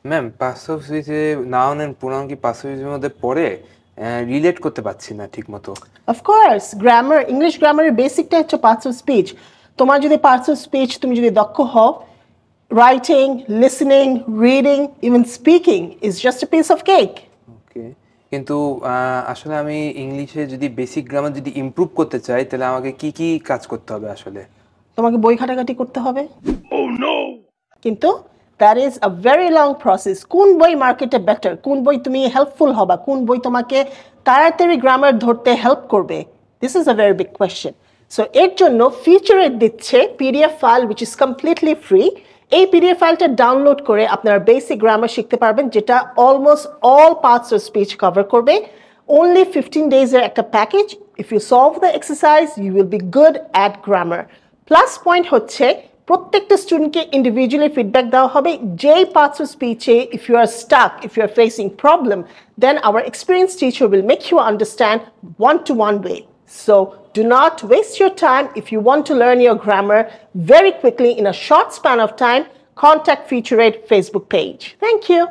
Ma'am parts of স্পিচে noun and pronoun কি parts of স্পিচের মধ্যে পড়ে? রিলেট করতে পারছি না ঠিকমতো। Of course, grammar, English grammar এর বেসিকটা হচ্ছে পার্টস অফ স্পিচ। তোমার যদি পার্টস অফ স্পিচ তুমি যদি দক্ষ হও, writing, listening, reading, even speaking is just a piece of cake. Okay, কিন্তু আসলে আমি ইংলিশে যদি বেসিক গ্রামার যদি ইমপ্রুভ করতে চাই তাহলে আমাকে কি কি কাজ করতে হবে আসলে? তোমাকে বই ঘাটাঘাটি করতে হবে। কিন্তু that is a very long process. কোন বই মার্কেটে বেটার, কোন বই তুমি হেল্পফুল হবা, কোন বই তোমাকে তাড়াতাড়ি গ্রামার ধরতে হেল্প করবে, this is a very big question. So এর জন্য ফিচারেট দিচ্ছে PDF file which is completely free. এই পিডিএফ ফাইলটা ডাউনলোড করে আপনারা বেসিক গ্রামার শিখতে পারবেন, যেটা almost all parts of speech cover করবে। Only 15 days এর একটা package. If you solve the exercise, you will be good at grammar. Plus point হচ্ছে প্রত্যেকটা স্টুডেন্টকে ইন্ডিভিজুয়ালি ফিডব্যাক দেওয়া হবে যেই পার্টস অফ স্পিচে if you are stuck, if you are facing problem, then our experience teacher will make you understand one-to-one way. So do not waste your time. If you want to learn your grammar very quickly in a short span of time, contact Featurate Facebook page. Thank you.